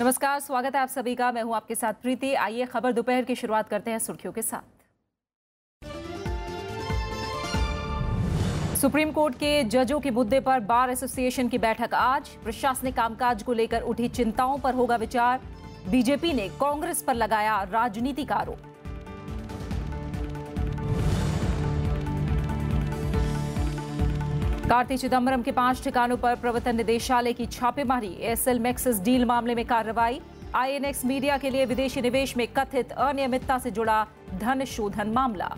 नमस्कार, स्वागत है आप सभी का। मैं हूं आपके साथ प्रीति। आइए खबर दोपहर की शुरुआत करते हैं सुर्खियों के साथ। सुप्रीम कोर्ट के जजों के मुद्दे पर बार एसोसिएशन की बैठक आज। प्रशासनिक कामकाज को लेकर उठी चिंताओं पर होगा विचार। बीजेपी ने कांग्रेस पर लगाया राजनीति का आरोप। कार्ति चिदंबरम के 5 ठिकानों पर प्रवर्तन निदेशालय की छापेमारी। एयरसेल मैक्सिस डील मामले में कार्रवाई। आईएनएक्स मीडिया के लिए विदेशी निवेश में कथित अनियमितता से जुड़ा धन शोधन मामला।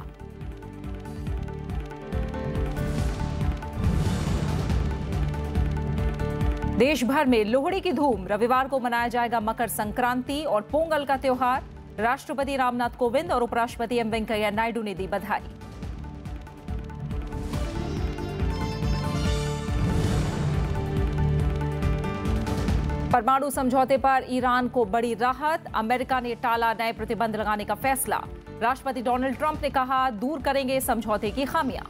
देश भर में लोहड़ी की धूम। रविवार को मनाया जाएगा मकर संक्रांति और पोंगल का त्योहार। राष्ट्रपति रामनाथ कोविंद और उपराष्ट्रपति एम वेंकैया नायडू ने दी बधाई। परमाणु समझौते पर ईरान को बड़ी राहत। अमेरिका ने टाला नए प्रतिबंध लगाने का फैसला। राष्ट्रपति डोनाल्ड ट्रंप ने कहा दूर करेंगे समझौते की खामियां।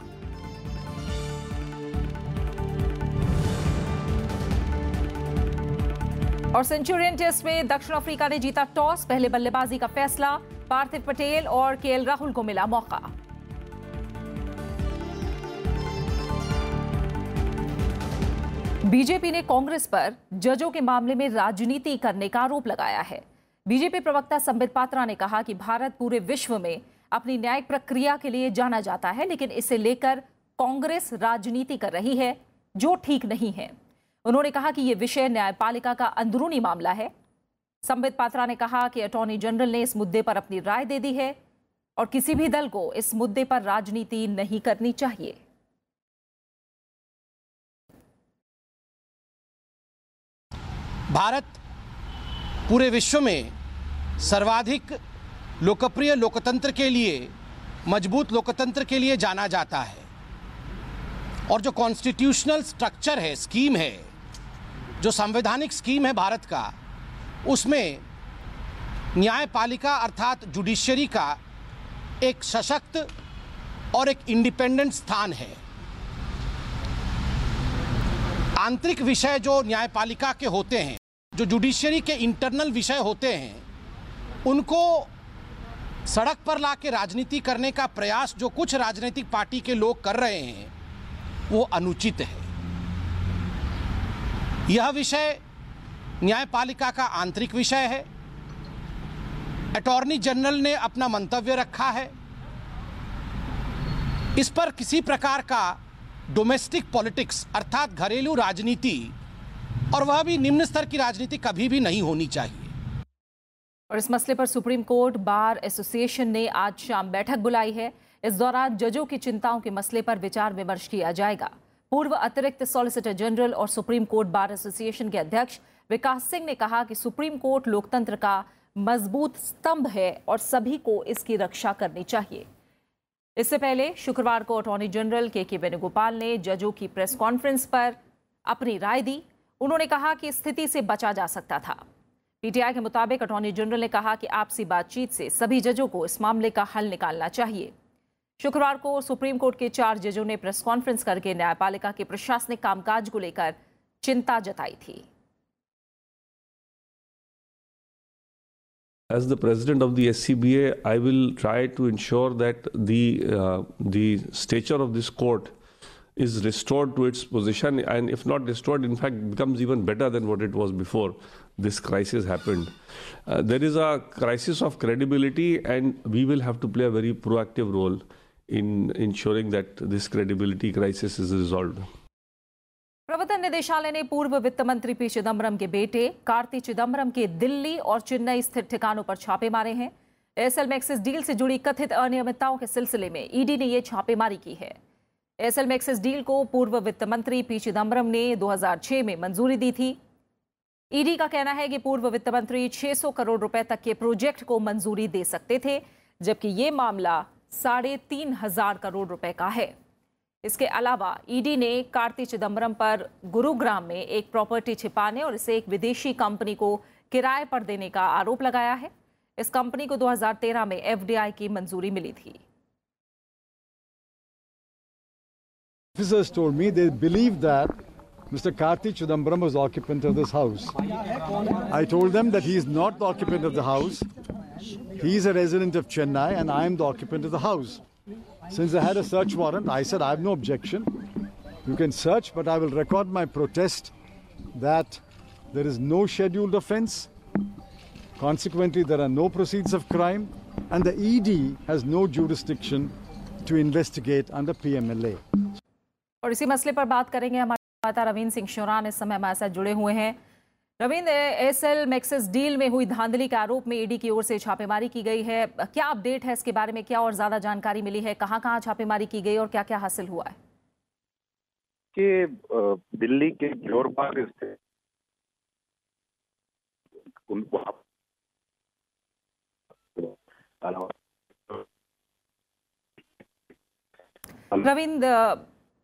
और सेंचुरियन टेस्ट में दक्षिण अफ्रीका ने जीता टॉस। पहले बल्लेबाजी का फैसला। पार्थिव पटेल और केएल राहुल को मिला मौका। बीजेपी ने कांग्रेस पर जजों के मामले में राजनीति करने का आरोप लगाया है। बीजेपी प्रवक्ता संबित पात्रा ने कहा कि भारत पूरे विश्व में अपनी न्यायिक प्रक्रिया के लिए जाना जाता है, लेकिन इसे लेकर कांग्रेस राजनीति कर रही है जो ठीक नहीं है। उन्होंने कहा कि यह विषय न्यायपालिका का अंदरूनी मामला है। संबित पात्रा ने कहा कि अटॉर्नी जनरल ने इस मुद्दे पर अपनी राय दे दी है और किसी भी दल को इस मुद्दे पर राजनीति नहीं करनी चाहिए। भारत पूरे विश्व में सर्वाधिक लोकप्रिय लोकतंत्र के लिए, मजबूत लोकतंत्र के लिए जाना जाता है। और जो कॉन्स्टिट्यूशनल स्ट्रक्चर है, स्कीम है, जो संवैधानिक स्कीम है भारत का, उसमें न्यायपालिका अर्थात जुडिशरी का एक सशक्त और एक इंडिपेंडेंट स्थान है। आंतरिक विषय जो न्यायपालिका के होते हैं, जो जुडिशरी के इंटरनल विषय होते हैं, उनको सड़क पर लाके राजनीति करने का प्रयास जो कुछ राजनीतिक पार्टी के लोग कर रहे हैं वो अनुचित है। यह विषय न्यायपालिका का आंतरिक विषय है। अटॉर्नी जनरल ने अपना मंतव्य रखा है। इस पर किसी प्रकार का डोमेस्टिक पॉलिटिक्स अर्थात घरेलू राजनीति, और वह भी निम्न स्तर की राजनीति, कभी भी नहीं होनी चाहिए। और इस मसले पर सुप्रीम कोर्ट बार एसोसिएशन ने आज शाम बैठक बुलाई है। इस दौरान जजों की चिंताओं के मसले पर विचार विमर्श किया जाएगा। पूर्व अतिरिक्त सॉलिसिटर जनरल और सुप्रीम कोर्ट बार एसोसिएशन के अध्यक्ष विकास सिंह ने कहा कि सुप्रीम कोर्ट लोकतंत्र का मजबूत स्तंभ है और सभी को इसकी रक्षा करनी चाहिए। इससे पहले शुक्रवार को अटॉर्नी जनरल के वेणुगोपाल ने जजों की प्रेस कॉन्फ्रेंस पर अपनी राय दी। उन्होंने कहा कि स्थिति से बचा जा सकता था। पीटीआई के मुताबिक अटॉर्नी जनरल ने कहा कि आपसी बातचीत से सभी जजों को इस मामले का हल निकालना चाहिए। शुक्रवार को सुप्रीम कोर्ट के 4 जजों ने प्रेस कॉन्फ्रेंस करके न्यायपालिका के प्रशासनिक कामकाज को लेकर चिंता जताई थी। As the president of the SCBA, I will try to ensure that the stature of this court is restored to its position, and if not restored, in fact, becomes even better than what it was before this crisis happened. There is a crisis of credibility, and we will have to play a very proactive role in ensuring that this credibility crisis is resolved. प्रवर्तन निदेशालय ने पूर्व वित्त मंत्री P Chidambaram के बेटे कार्ति चिदंबरम के दिल्ली और चेन्नई स्थित ठिकानों पर छापे मारे हैं। एयरसेल मैक्सिस डील से जुड़ी कथित अनियमितताओं के सिलसिले में ईडी ने यह छापेमारी की है। एयरसेल मैक्सिस डील को पूर्व वित्त मंत्री पी चिदंबरम ने 2006 में मंजूरी दी थी। ईडी का कहना है कि पूर्व वित्त मंत्री 600 करोड़ रुपए तक के प्रोजेक्ट को मंजूरी दे सकते थे, जबकि ये मामला 3,500 करोड़ रुपए का है। इसके अलावा ईडी ने कार्ति चिदंबरम पर गुरुग्राम में एक प्रॉपर्टी छिपाने और इसे एक विदेशी कंपनी को किराए पर देने का आरोप लगाया है। इस कंपनी को 2013 में एफडीआई की मंजूरी मिली थी। Officers told me they believe that Mr. Karti Chidambaram was occupant of this house. I told them that he is not the occupant of the house. He is a resident of Chennai and I am the occupant of the house. Since I had a search warrant, I said I have no objection. You can search, but I will record my protest that there is no scheduled offence. Consequently, there are no proceeds of crime and the ED has no jurisdiction to investigate under PMLA. और इसी मसले पर बात करेंगे हमारे संवाददाता रविंद्र सिंह शोरान इस समय हमारे साथ जुड़े हुए हैं। रविंद्र, एयरसेल मैक्सिस डील में हुई धांधली के आरोप में ईडी की ओर से छापेमारी की गई है। क्या अपडेट है इसके बारे में? क्या और ज्यादा जानकारी मिली है? कहां-कहां छापेमारी की गई और क्या-क्या हासिल हुआ है? कि दिल्ली के ग्लोर पार्क स्थित रविंद्र,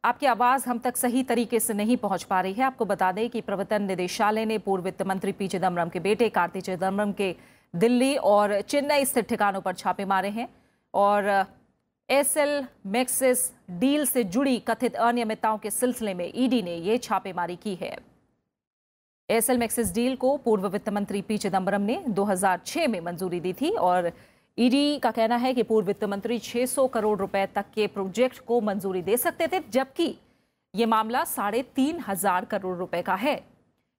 आपकी आवाज हम तक सही तरीके से नहीं पहुंच पा रही है। आपको बता दें कि प्रवर्तन निदेशालय ने पूर्व वित्त मंत्री पी चिदम्बरम के बेटे कार्ति चिदम्बरम के दिल्ली और चेन्नई स्थित ठिकानों पर छापे मारे हैं और एयरसेल मैक्सिस डील से जुड़ी कथित अनियमितताओं के सिलसिले में ईडी ने यह छापेमारी की है। एयरसेल मैक्सिस डील को पूर्व वित्त मंत्री पी चिदम्बरम ने 2006 में मंजूरी दी थी और ईडी का कहना है कि पूर्व वित्त मंत्री 600 करोड़ रुपए तक के प्रोजेक्ट को मंजूरी दे सकते थे, जबकि यह मामला 3,500 करोड़ रुपए का है।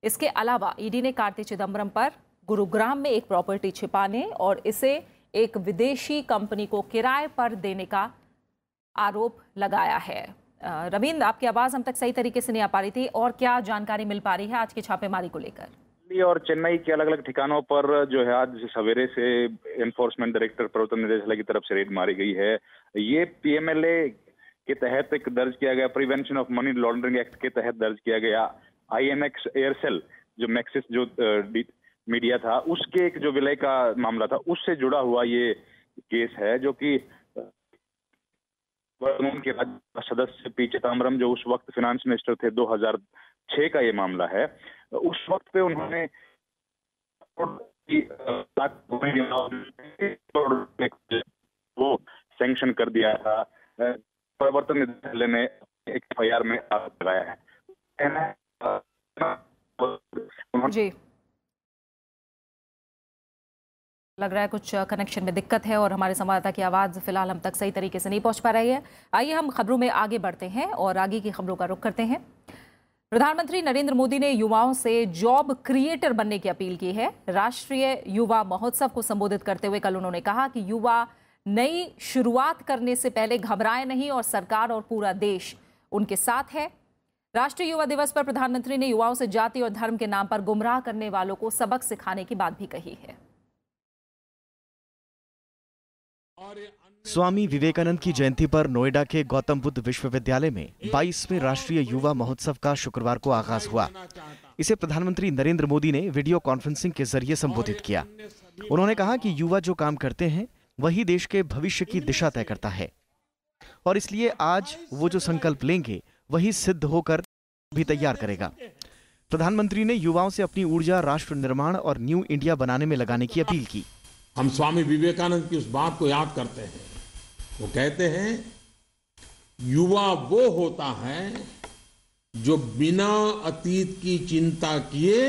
इसके अलावा ईडी ने कार्ति चिदम्बरम पर गुरुग्राम में एक प्रॉपर्टी छिपाने और इसे एक विदेशी कंपनी को किराए पर देने का आरोप लगाया है। रविंद्र, आपकी आवाज हम तक सही तरीके से नहीं आ पा रही थी और क्या जानकारी मिल पा रही है आज की छापेमारी को लेकर? दिल्ली और चेन्नई के अलग अलग ठिकानों पर जो है आज सवेरे से एनफोर्समेंट डायरेक्टर प्रवर्तन निदेशालय की तरफ से रेड मारी गई है। ये पीएमएलए के तहत एक दर्ज किया गया prevention of money laundering act के तहत दर्ज किया गया आईएमएक्स एयरसेल जो मैक्सिस जो मीडिया था उसके एक जो विलय का मामला था उससे जुड़ा हुआ ये केस है, जो कि वर्तमान के राज्यसभा सदस्य पी चिदम्बरम जो उस वक्त फाइनेंस मिनिस्टर थे 2006 का ये मामला है। उस वक्त पे उन्होंने वो सैंक्शन कर दिया था। प्रवर्तन निदेशालय ने एक एफआईआर में आरोप लगाया है। जी, लग रहा है कुछ कनेक्शन में दिक्कत है और हमारे संवाददाता की आवाज़ फिलहाल हम तक सही तरीके से नहीं पहुंच पा रही है। आइए हम खबरों में आगे बढ़ते हैं और आगे की खबरों का रुख करते हैं। प्रधानमंत्री नरेंद्र मोदी ने युवाओं से जॉब क्रिएटर बनने की अपील की है। राष्ट्रीय युवा महोत्सव को संबोधित करते हुए कल उन्होंने कहा कि युवा नई शुरुआत करने से पहले घबराए नहीं और सरकार और पूरा देश उनके साथ है। राष्ट्रीय युवा दिवस पर प्रधानमंत्री ने युवाओं से जाति और धर्म के नाम पर गुमराह करने वालों को सबक सिखाने की बात भी कही है। स्वामी विवेकानंद की जयंती पर नोएडा के गौतम बुद्ध विश्वविद्यालय में 22वें राष्ट्रीय युवा महोत्सव का शुक्रवार को आगाज हुआ। इसे प्रधानमंत्री नरेंद्र मोदी ने वीडियो कॉन्फ्रेंसिंग के जरिए संबोधित किया। उन्होंने कहा कि युवा जो काम करते हैं वही देश के भविष्य की दिशा तय करता है और इसलिए आज वो जो संकल्प लेंगे वही सिद्ध होकर भी तैयार करेगा। प्रधानमंत्री ने युवाओं से अपनी ऊर्जा राष्ट्र निर्माण और न्यू इंडिया बनाने में लगाने की अपील की। हम स्वामी विवेकानंद की उस बात को याद करते हैं। वो कहते हैं युवा वो होता है जो बिना अतीत की चिंता किए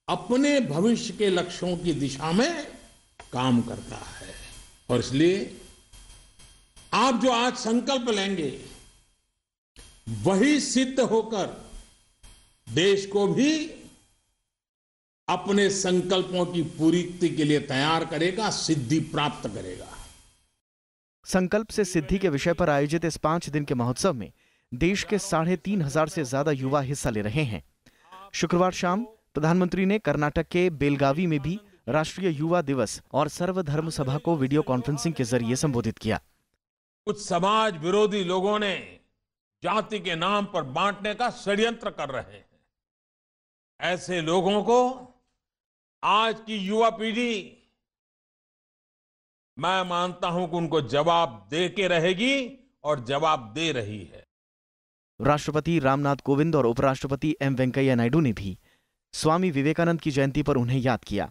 अपने भविष्य के लक्ष्यों की दिशा में काम करता है। और इसलिए आप जो आज संकल्प लेंगे वही सिद्ध होकर देश को भी अपने संकल्पों की पूर्ति के लिए तैयार करेगा, सिद्धि प्राप्त करेगा। संकल्प से सिद्धि के विषय पर आयोजित इस 5 दिन के महोत्सव में देश के 3,500 से ज्यादा युवा हिस्सा ले रहे हैं। शुक्रवार शाम प्रधानमंत्री ने कर्नाटक के बेलगावी में भी राष्ट्रीय युवा दिवस और सर्वधर्म सभा को वीडियो कॉन्फ्रेंसिंग के जरिए संबोधित किया। कुछ समाज विरोधी लोगों ने जाति के नाम पर बांटने का षड्यंत्र कर रहे हैं। ऐसे लोगों को आज की युवा पीढ़ी, मैं मानता हूं कि उनको जवाब दे के रहेगी और जवाब दे रही है। राष्ट्रपति रामनाथ कोविंद और उपराष्ट्रपति एम वेंकैया नायडू ने भी स्वामी विवेकानंद की जयंती पर उन्हें याद किया।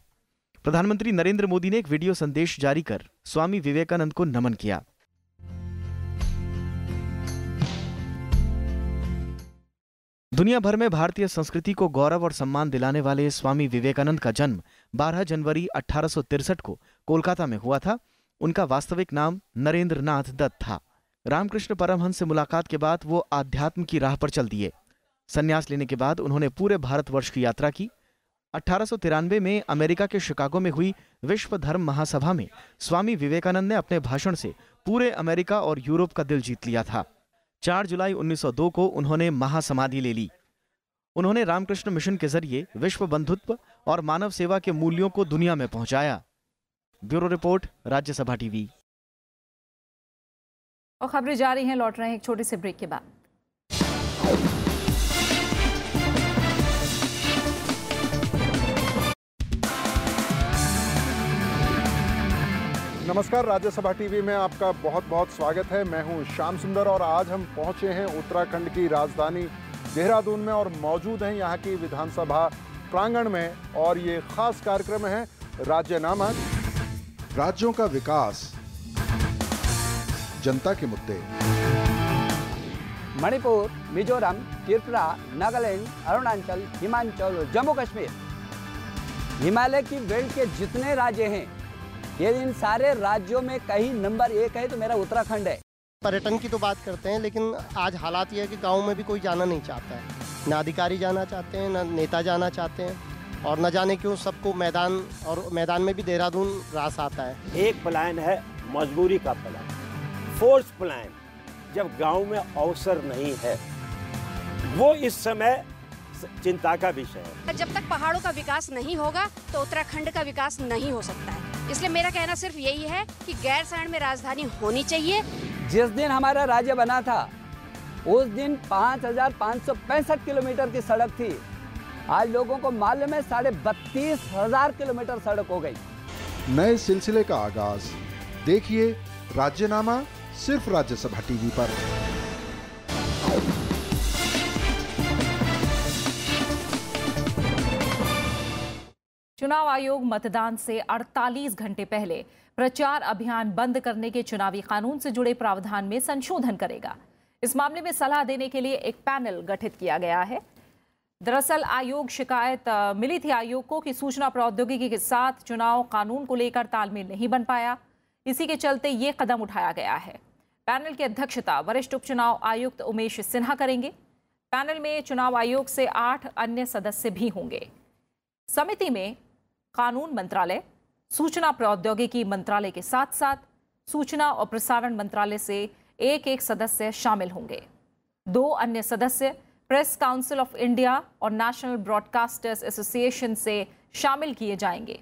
प्रधानमंत्री नरेंद्र मोदी ने एक वीडियो संदेश जारी कर स्वामी विवेकानंद को नमन किया। दुनिया भर में भारतीय संस्कृति को गौरव और सम्मान दिलाने वाले स्वामी विवेकानंद का जन्म 12 जनवरी 1863 को कोलकाता में हुआ था। उनका वास्तविक नाम नरेंद्र नाथ दत्त था। रामकृष्ण परमहंस से मुलाकात के बाद वो आध्यात्म की राह पर चल दिए। संन्यास लेने के बाद उन्होंने पूरे भारतवर्ष की यात्रा की। 1893 में अमेरिका के शिकागो में हुई विश्व धर्म महासभा में स्वामी विवेकानंद ने अपने भाषण से पूरे अमेरिका और यूरोप का दिल जीत लिया था। 4 जुलाई 1902 को उन्होंने महासमाधि ले ली। उन्होंने रामकृष्ण मिशन के जरिए विश्व बंधुत्व और मानव सेवा के मूल्यों को दुनिया में पहुंचाया। Bureau report, Rajya Sabha TV. और खबरें जारी हैं, लौट रहे हैं एक छोटे से ब्रेक के बाद। नमस्कार, राज्यसभा टीवी में आपका बहुत बहुत स्वागत है। मैं हूं श्याम सुंदर और आज हम पहुंचे हैं उत्तराखंड की राजधानी देहरादून में और मौजूद हैं यहां की विधानसभा प्रांगण में। और ये खास कार्यक्रम है राज्यनामा, राज्यों का विकास, जनता के मुद्दे। मणिपुर, मिजोरम, त्रिपुरा, नागालैंड, अरुणाचल, हिमाचल और जम्मू कश्मीर, हिमालय की बेल्ट के जितने राज्य हैं, ये इन सारे राज्यों में कहीं नंबर 1 है तो मेरा उत्तराखंड है। पर्यटन की तो बात करते हैं, लेकिन आज हालात ये है कि गांव में भी कोई जाना नहीं चाहता है। न अधिकारी जाना चाहते हैं, न नेता जाना चाहते हैं, और न जाने क्यों सबको मैदान, और मैदान में भी देहरादून रास आता है। एक प्लान है मजबूरी का प्लान, फोर्स प्लान, जब गांव में अवसर नहीं है, वो इस समय चिंता का विषय है। जब तक पहाड़ों का विकास नहीं होगा तो उत्तराखंड का विकास नहीं हो सकता है। इसलिए मेरा कहना सिर्फ यही है कि गैरसैंण में राजधानी होनी चाहिए। जिस दिन हमारा राज्य बना था उस दिन 5565 किलोमीटर की सड़क थी। आज लोगों को मालूम है 32,500 किलोमीटर सड़क हो गई। नए सिलसिले का आगाज देखिए राज्यनामा, सिर्फ राज्यसभा टीवी पर। चुनाव आयोग मतदान से 48 घंटे पहले प्रचार अभियान बंद करने के चुनावी कानून से जुड़े प्रावधान में संशोधन करेगा। इस मामले में सलाह देने के लिए एक पैनल गठित किया गया है। दरअसल आयोग शिकायत मिली थी आयोग को कि सूचना प्रौद्योगिकी के साथ चुनाव कानून को लेकर तालमेल नहीं बन पाया। इसी के चलते ये कदम उठाया गया है। पैनल की अध्यक्षता वरिष्ठ उपचुनाव आयुक्त उमेश सिन्हा करेंगे। पैनल में चुनाव आयोग से 8 अन्य सदस्य भी होंगे। समिति में कानून मंत्रालय, सूचना प्रौद्योगिकी मंत्रालय के साथ साथ सूचना और प्रसारण मंत्रालय से एक सदस्य शामिल होंगे। 2 अन्य सदस्य प्रेस काउंसिल ऑफ इंडिया और नेशनल ब्रॉडकास्टर्स एसोसिएशन से शामिल किए जाएंगे।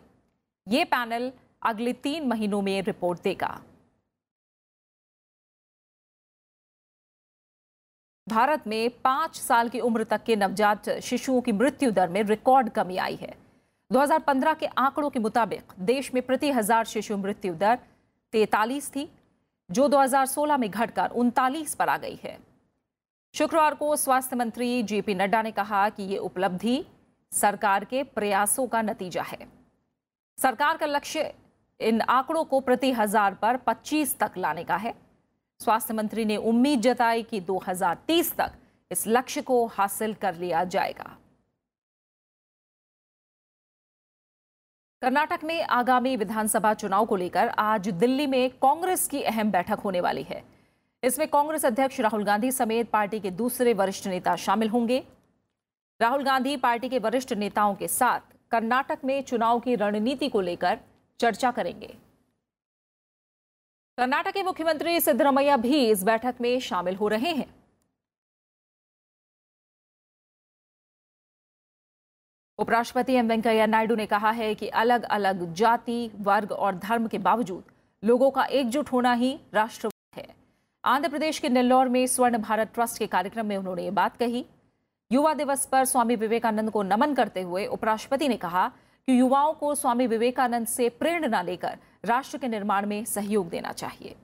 ये पैनल अगले 3 महीनों में रिपोर्ट देगा। भारत में 5 साल की उम्र तक के नवजात शिशुओं की मृत्यु दर में रिकॉर्ड कमी आई है। 2015 के आंकड़ों के मुताबिक देश में प्रति 1000 शिशु मृत्यु दर 43 थी, जो 2016 में घटकर 39 पर आ गई है। शुक्रवार को स्वास्थ्य मंत्री जेपी नड्डा ने कहा कि ये उपलब्धि सरकार के प्रयासों का नतीजा है। सरकार का लक्ष्य इन आंकड़ों को प्रति 1000 पर 25 तक लाने का है। स्वास्थ्य मंत्री ने उम्मीद जताई कि 2030 तक इस लक्ष्य को हासिल कर लिया जाएगा। कर्नाटक में आगामी विधानसभा चुनाव को लेकर आज दिल्ली में कांग्रेस की अहम बैठक होने वाली है। इसमें कांग्रेस अध्यक्ष राहुल गांधी समेत पार्टी के दूसरे वरिष्ठ नेता शामिल होंगे। राहुल गांधी पार्टी के वरिष्ठ नेताओं के साथ कर्नाटक में चुनाव की रणनीति को लेकर चर्चा करेंगे। कर्नाटक के मुख्यमंत्री सिद्धरामैया भी इस बैठक में शामिल हो रहे हैं। उपराष्ट्रपति एम वेंकैया नायडू ने कहा है कि अलग अलग जाति, वर्ग और धर्म के बावजूद लोगों का एकजुट होना ही राष्ट्रवाद है। आंध्र प्रदेश के नेल्लोर में स्वर्ण भारत ट्रस्ट के कार्यक्रम में उन्होंने ये बात कही। युवा दिवस पर स्वामी विवेकानंद को नमन करते हुए उपराष्ट्रपति ने कहा कि युवाओं को स्वामी विवेकानंद से प्रेरणा लेकर राष्ट्र के निर्माण में सहयोग देना चाहिए।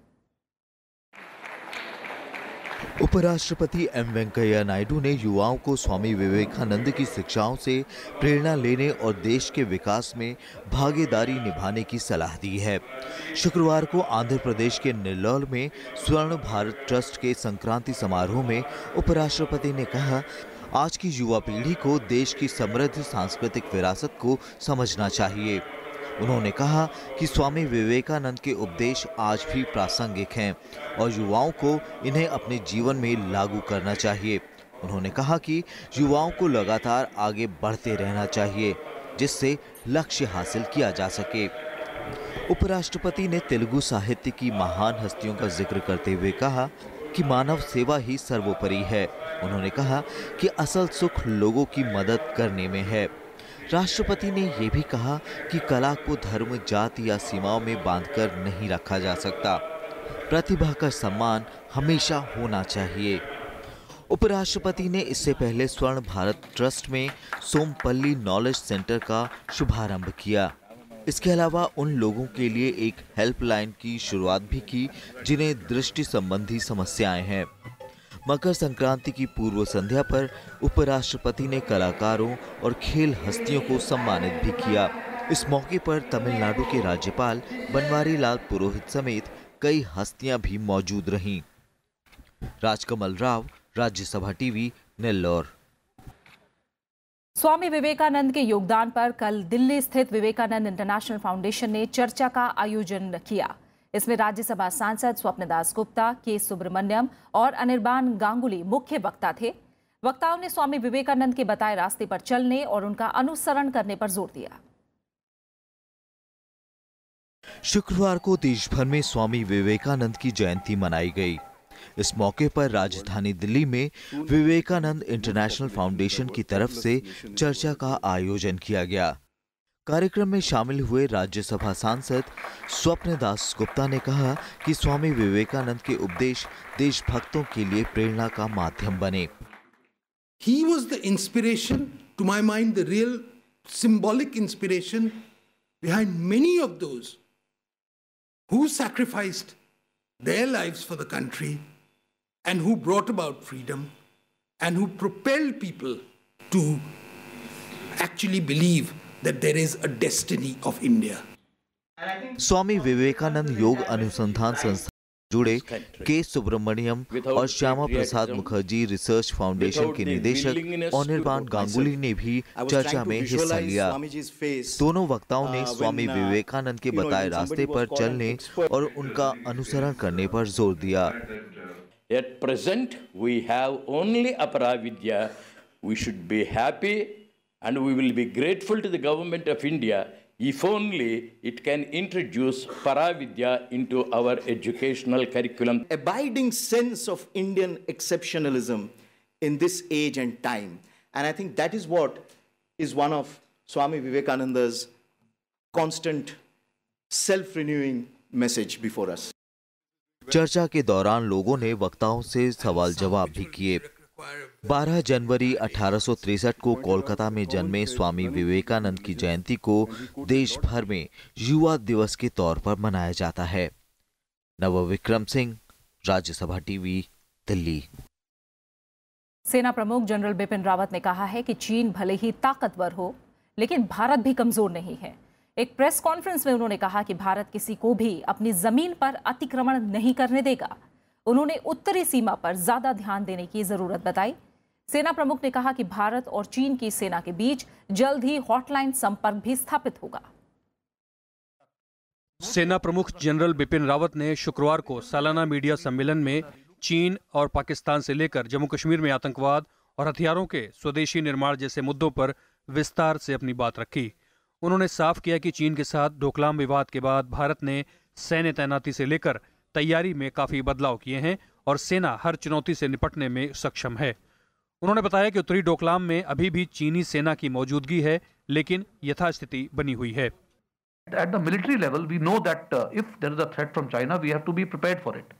उपराष्ट्रपति एम वेंकैया नायडू ने युवाओं को स्वामी विवेकानंद की शिक्षाओं से प्रेरणा लेने और देश के विकास में भागीदारी निभाने की सलाह दी है। शुक्रवार को आंध्र प्रदेश के नेल्लोर में स्वर्ण भारत ट्रस्ट के संक्रांति समारोह में उपराष्ट्रपति ने कहा, आज की युवा पीढ़ी को देश की समृद्ध सांस्कृतिक विरासत को समझना चाहिए। उन्होंने कहा कि स्वामी विवेकानंद के उपदेश आज भी प्रासंगिक हैं और युवाओं को इन्हें अपने जीवन में लागू करना चाहिए। उन्होंने कहा कि युवाओं को लगातार आगे बढ़ते रहना चाहिए जिससे लक्ष्य हासिल किया जा सके। उपराष्ट्रपति ने तेलुगु साहित्य की महान हस्तियों का जिक्र करते हुए कहा कि मानव सेवा ही सर्वोपरि है। उन्होंने कहा कि असल सुख लोगों की मदद करने में है। राष्ट्रपति ने ये भी कहा कि कला को धर्म, जाति या सीमाओं में बांधकर नहीं रखा जा सकता। प्रतिभा का सम्मान हमेशा होना चाहिए। उपराष्ट्रपति ने इससे पहले स्वर्ण भारत ट्रस्ट में सोमपल्ली नॉलेज सेंटर का शुभारंभ किया। इसके अलावा उन लोगों के लिए एक हेल्पलाइन की शुरुआत भी की जिन्हें दृष्टि संबंधी समस्याएं हैं। मकर संक्रांति की पूर्व संध्या पर उपराष्ट्रपति ने कलाकारों और खेल हस्तियों को सम्मानित भी किया। इस मौके पर तमिलनाडु के राज्यपाल बनवारी लाल पुरोहित समेत कई हस्तियां भी मौजूद रहीं। राजकमल राव, राज्यसभा टीवी, नेल्लोर। स्वामी विवेकानंद के योगदान पर कल दिल्ली स्थित विवेकानंद इंटरनेशनल फाउंडेशन ने चर्चा का आयोजन किया। इसमें राज्यसभा सांसद स्वप्नदास गुप्ता, के सुब्रमण्यम और अनिर्बान गांगुली मुख्य वक्ता थे। वक्ताओं ने स्वामी विवेकानंद के बताए रास्ते पर चलने और उनका अनुसरण करने पर जोर दिया। शुक्रवार को देश भर में स्वामी विवेकानंद की जयंती मनाई गई। इस मौके पर राजधानी दिल्ली में विवेकानंद इंटरनेशनल फाउंडेशन की तरफ से चर्चा का आयोजन किया गया। कार्यक्रम में शामिल हुए राज्यसभा सांसद स्वप्नदास गुप्ता ने कहा कि स्वामी विवेकानंद के उपदेश देशभक्तों के लिए प्रेरणा का माध्यम बने। He was the inspiration, to my mind, the real symbolic inspiration behind many of those who sacrificed their lives for the country and who brought about freedom and who propelled people to actually believe that there is a destiny of India. Swami Vivekananda योग अनुसंधान संस्थान जुड़े के सुब्रमण्यम और Shyama Prasad Mukherjee research foundation के निदेशक अनिर्बान गांगुली ने भी चर्चा में हिस्सा लिया। दोनों वक्ताओं ने स्वामी विवेकानंद के बताए रास्ते पर चलने और उनका अनुसरण करने पर जोर दिया। At present, we have only Aparavidya. We should be happy and we will be grateful to the government of India if only it can introduce Paravidya into our educational curriculum. Abiding sense of Indian exceptionalism in this age and time. And I think that is what is one of Swami Vivekananda's constant self-renewing message before us. चर्चा के दौरान लोगों ने वक्ताओं से सवाल जवाब भी किए। 12 जनवरी 1863 को कोलकाता में जन्मे स्वामी विवेकानंद की जयंती को देश भर में युवा दिवस के तौर पर मनाया जाता है। नवविक्रम सिंह, राज्यसभा टीवी, दिल्ली। सेना प्रमुख जनरल बिपिन रावत ने कहा है कि चीन भले ही ताकतवर हो, लेकिन भारत भी कमजोर नहीं है। एक प्रेस कॉन्फ्रेंस में उन्होंने कहा कि भारत किसी को भी अपनी जमीन पर अतिक्रमण नहीं करने देगा। उन्होंने उत्तरी सीमा पर ज्यादा ध्यान देने की जरूरत बताई। सेना प्रमुख ने कहा कि भारत और चीन की सेना के बीच जल्द ही हॉटलाइन संपर्क भी स्थापित होगा। सेना प्रमुख जनरल बिपिन रावत ने शुक्रवार को सालाना मीडिया सम्मेलन में चीन और पाकिस्तान से लेकर जम्मू कश्मीर में आतंकवाद और हथियारों के स्वदेशी निर्माण जैसे मुद्दों पर विस्तार से अपनी बात रखी। उन्होंने साफ किया कि चीन के साथ डोकलाम विवाद के बाद भारत ने सैन्य तैनाती से लेकर तैयारी में काफी बदलाव किए हैं और सेना हर चुनौती से निपटने में सक्षम है। उन्होंने बताया कि उत्तरी डोकलाम में अभी भी चीनी सेना की मौजूदगी है, लेकिन यथास्थिति बनी हुई है। At the military level, we know that if there is a threat from China, we have to be prepared for it.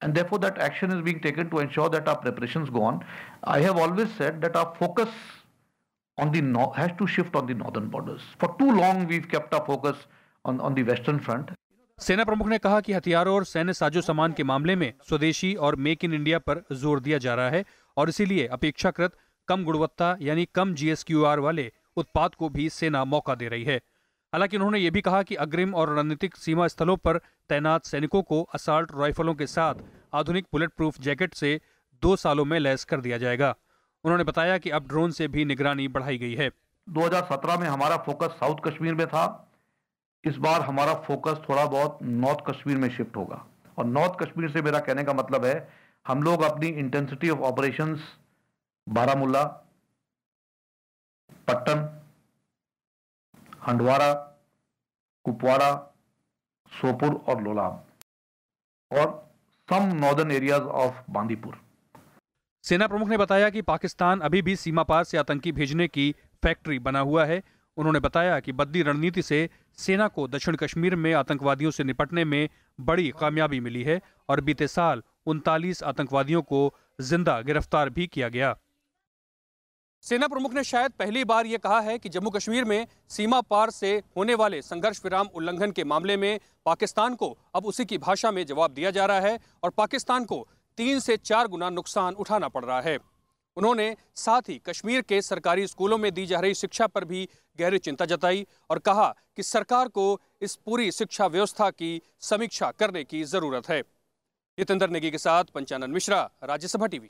And therefore that action is being taken to ensure that our preparations go on. I have always said that our focus on the has to shift on the northern borders. For too long we've kept our focus on the western front. सेना प्रमुख ने कहा कि हथियारों और सैन्य साजो सामान के मामले में स्वदेशी और मेक इन इंडिया पर जोर दिया जा रहा है और इसीलिए अपेक्षाकृत कम गुणवत्ता यानी कम GSQR वाले उत्पाद को भी सेना मौका दे रही है। हालांकि उन्होंने ये भी कहा कि अग्रिम और रणनीतिक सीमा स्थलों पर तैनात सैनिकों को असॉल्ट राइफलों के साथ आधुनिक बुलेट प्रूफ जैकेट से 2 सालों में लैस कर दिया जाएगा। उन्होंने बताया कि अब ड्रोन से भी निगरानी बढ़ाई गई है। 2017 में हमारा फोकस साउथ कश्मीर में था, इस बार हमारा फोकस थोड़ा बहुत नॉर्थ कश्मीर में शिफ्ट होगा। और नॉर्थ कश्मीर से मेरा कहने का मतलब है हम लोग अपनी intensity of operations Baramulla, Pattan, Handwara, Kupwara, Sopore और लोलाब और सम नॉर्दर्न एरियाज ऑफ बांदीपुर। सेना प्रमुख ने बताया कि पाकिस्तान अभी भी सीमा पार से आतंकी भेजने की फैक्ट्री बना हुआ है। उन्होंने बताया कि बदली रणनीति से सेना को दक्षिण कश्मीर में आतंकवादियों से निपटने में बड़ी कामयाबी मिली है और बीते साल 39 आतंकवादियों को जिंदा गिरफ्तार भी किया गया। सेना प्रमुख ने शायद पहली बार यह कहा है कि जम्मू कश्मीर में सीमा पार से होने वाले संघर्ष विराम उल्लंघन के मामले में पाकिस्तान को अब उसी की भाषा में जवाब दिया जा रहा है और पाकिस्तान को 3 से 4 गुना नुकसान उठाना पड़ रहा है। उन्होंने साथ ही कश्मीर के सरकारी स्कूलों में दी जा रही शिक्षा पर भी गहरी चिंता जताई और कहा कि सरकार को इस पूरी शिक्षा व्यवस्था की समीक्षा करने की जरूरत है। जितेंद्र नेगी के साथ पंचानन मिश्रा, राज्यसभा टीवी।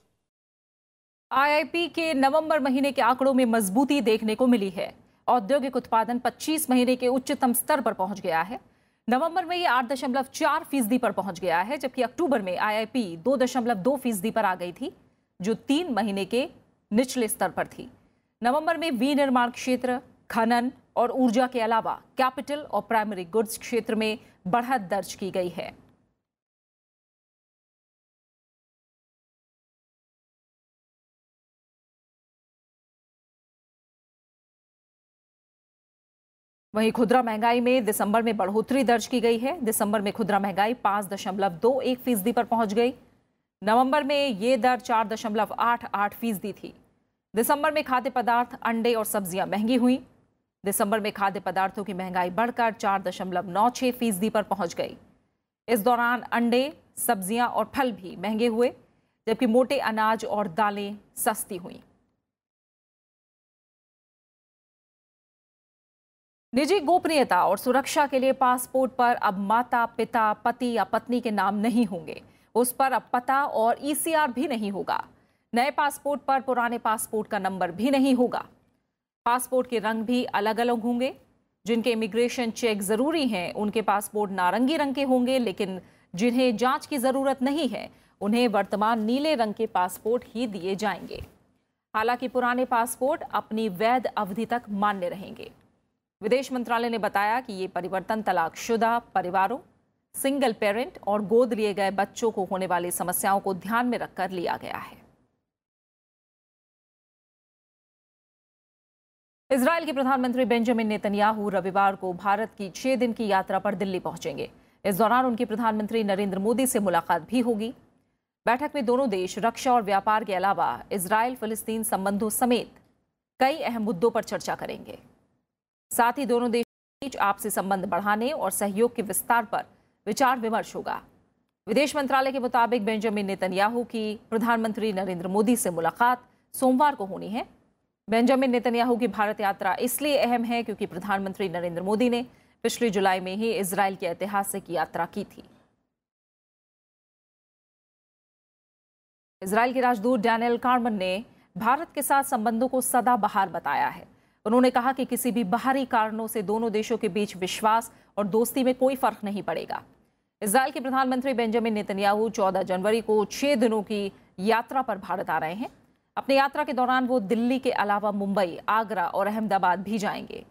आईआईपी के नवंबर महीने के आंकड़ों में मजबूती देखने को मिली है। औद्योगिक उत्पादन 25 महीने के उच्चतम स्तर पर पहुंच गया है। नवंबर में ये 8.4% पर पहुंच गया है, जबकि अक्टूबर में आईआईपी 2.2% पर आ गई थी, जो 3 महीने के निचले स्तर पर थी। नवंबर में विनिर्माण क्षेत्र, खनन और ऊर्जा के अलावा कैपिटल और प्राइमरी गुड्स क्षेत्र में बढ़त दर्ज की गई है। वहीं खुदरा महंगाई में दिसंबर में बढ़ोतरी दर्ज की गई है। दिसंबर में खुदरा महंगाई 5.21% पर पहुंच गई। नवंबर में ये दर 4.88% थी। दिसंबर में खाद्य पदार्थ, अंडे और सब्जियां महंगी हुई। दिसंबर में खाद्य पदार्थों की महंगाई बढ़कर 4.96% पर पहुंच गई। इस दौरान अंडे, सब्जियां और फल भी महंगे हुए, जबकि मोटे अनाज और दालें सस्ती हुई। निजी गोपनीयता और सुरक्षा के लिए पासपोर्ट पर अब माता, पिता, पति या पत्नी के नाम नहीं होंगे। उस पर अब पता और ईसीआर भी नहीं होगा। नए पासपोर्ट पर पुराने पासपोर्ट का नंबर भी नहीं होगा। पासपोर्ट के रंग भी अलग अलग होंगे। जिनके इमिग्रेशन चेक जरूरी हैं, उनके पासपोर्ट नारंगी रंग के होंगे, लेकिन जिन्हें जांच की जरूरत नहीं है, उन्हें वर्तमान नीले रंग के पासपोर्ट ही दिए जाएंगे। हालांकि पुराने पासपोर्ट अपनी वैध अवधि तक मान्य रहेंगे। विदेश मंत्रालय ने बताया कि ये परिवर्तन तलाकशुदा परिवारों, सिंगल पेरेंट और गोद लिए गए बच्चों को होने वाली समस्याओं को ध्यान में रखकर लिया गया है। इजरायल के प्रधानमंत्री बेंजामिन नेतन्याहू रविवार को भारत की 6 दिन की यात्रा पर दिल्ली पहुंचेंगे। इस दौरान उनकी प्रधानमंत्री नरेंद्र मोदी से मुलाकात भी होगी। बैठक में दोनों देश रक्षा और व्यापार के अलावा इजरायल फिलिस्तीन संबंधों समेत कई अहम मुद्दों पर चर्चा करेंगे। साथ ही दोनों देशों के बीच आपसी संबंध बढ़ाने और सहयोग के विस्तार पर विचार विमर्श होगा। विदेश मंत्रालय के मुताबिक बेंजामिन नेतन्याहू की प्रधानमंत्री नरेंद्र मोदी से मुलाकात सोमवार को होनी है। बेंजामिन नेतन्याहू की भारत यात्रा इसलिए अहम है क्योंकि प्रधानमंत्री नरेंद्र मोदी ने पिछली जुलाई में ही इजरायल की ऐतिहासिक यात्रा की थी। इजरायल के राजदूत डैनियल कार्मन ने भारत के साथ संबंधों को सदाबहार बताया है। उन्होंने कहा कि किसी भी बाहरी कारणों से दोनों देशों के बीच विश्वास और दोस्ती में कोई फर्क नहीं पड़ेगा। इजरायल के प्रधानमंत्री बेंजामिन नेतन्याहू 14 जनवरी को 6 दिनों की यात्रा पर भारत आ रहे हैं। अपनी यात्रा के दौरान वो दिल्ली के अलावा मुंबई, आगरा और अहमदाबाद भी जाएंगे।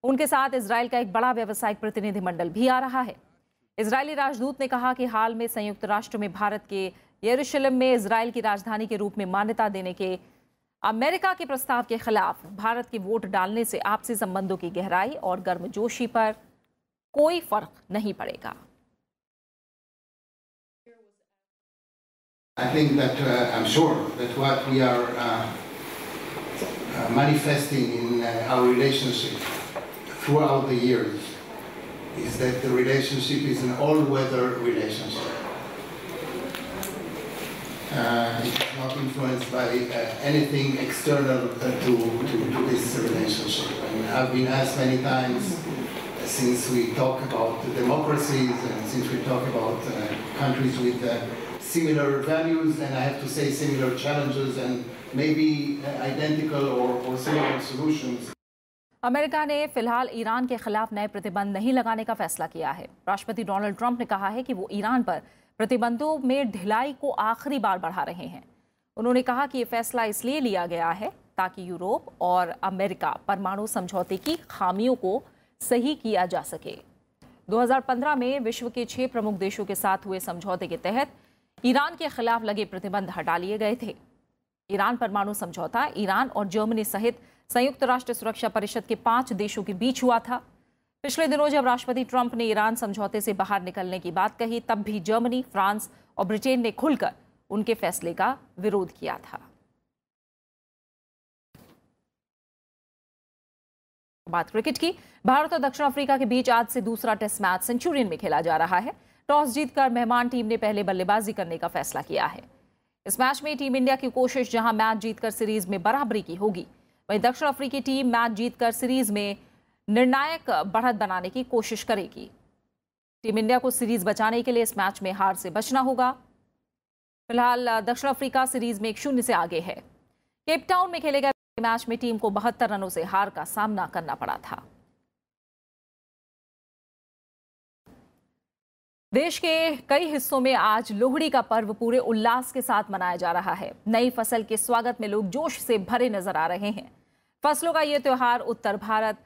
उनके साथ इजरायल का एक बड़ा व्यावसायिक प्रतिनिधिमंडल भी आ रहा है। इजरायली राजदूत ने कहा कि हाल में संयुक्त राष्ट्र में भारत के यरूशलेम में इजरायल की राजधानी के रूप में मान्यता देने के अमेरिका के प्रस्ताव के खिलाफ भारत के वोट डालने से आपसी संबंधों की गहराई और गर्मजोशी पर कोई फर्क नहीं पड़ेगा। I think that I'm sure that what we are manifesting in our relationship throughout the years is that the relationship is an all-weather relationship. It is not influenced by anything external to this relationship. And I've been asked many times, since we talk about democracies and since we talk about countries with similar values, and I have to say similar challenges and maybe identical or similar solutions. America ने फिलहाल Iran के खिलाफ नए प्रतिबंध नहीं लगाने का फैसला किया है। राष्ट्रपति डोनाल्ड ट्रंप ने कहा है कि वो ईरान पर प्रतिबंधों में ढिलाई को आखिरी बार बढ़ा रहे हैं। उन्होंने कहा कि ये फैसला इसलिए लिया गया है ताकि यूरोप और अमेरिका परमाणु समझौते की खामियों को सही किया जा सके। 2015 में विश्व के 6 प्रमुख देशों के साथ हुए समझौते के तहत ईरान के खिलाफ लगे प्रतिबंध हटा लिए गए थे। ईरान परमाणु समझौता ईरान और जर्मनी सहित संयुक्त राष्ट्र सुरक्षा परिषद के 5 देशों के बीच हुआ था। पिछले दिनों जब राष्ट्रपति ट्रंप ने ईरान समझौते से बाहर निकलने की बात कही, तब भी जर्मनी, फ्रांस और ब्रिटेन ने खुलकर उनके फैसले का विरोध किया था। बात क्रिकेट की। भारत और दक्षिण अफ्रीका के बीच आज से दूसरा टेस्ट मैच सेंचुरियन में खेला जा रहा है। टॉस जीतकर मेहमान टीम ने पहले बल्लेबाजी करने का फैसला किया है। इस मैच में टीम इंडिया की कोशिश जहां मैच जीतकर सीरीज में बराबरी की होगी, वहीं दक्षिण अफ्रीकी टीम मैच जीतकर सीरीज में निर्णायक बढ़त बनाने की कोशिश करेगी। टीम इंडिया को सीरीज बचाने के लिए इस मैच में हार से बचना होगा। फिलहाल दक्षिण अफ्रीका सीरीज में 1-0 से आगे है। केप टाउन में खेले गए मैच में टीम को 72 रनों से हार का सामना करना पड़ा था। देश के कई हिस्सों में आज लोहड़ी का पर्व पूरे उल्लास के साथ मनाया जा रहा है। नई फसल के स्वागत में लोग जोश से भरे नजर आ रहे हैं। फसलों का ये त्योहार उत्तर भारत,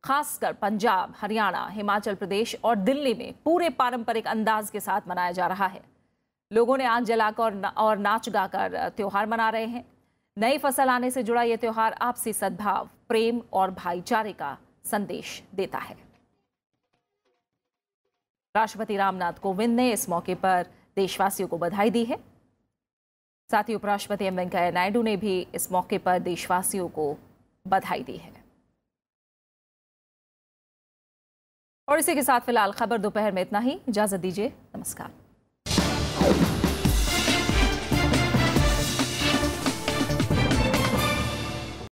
खासकर पंजाब, हरियाणा, हिमाचल प्रदेश और दिल्ली में पूरे पारंपरिक अंदाज के साथ मनाया जा रहा है। लोगों ने आग जलाकर और नाच गाकर त्योहार मना रहे हैं। नई फसल आने से जुड़ा यह त्योहार आपसी सद्भाव, प्रेम और भाईचारे का संदेश देता है। राष्ट्रपति रामनाथ कोविंद ने इस मौके पर देशवासियों को बधाई दी है। साथ ही उपराष्ट्रपति एम वेंकैया नायडू ने भी इस मौके पर देशवासियों को बधाई दी है। और इसी के साथ फिलहाल खबर दोपहर में इतना ही। इजाजत दीजिए। नमस्कार।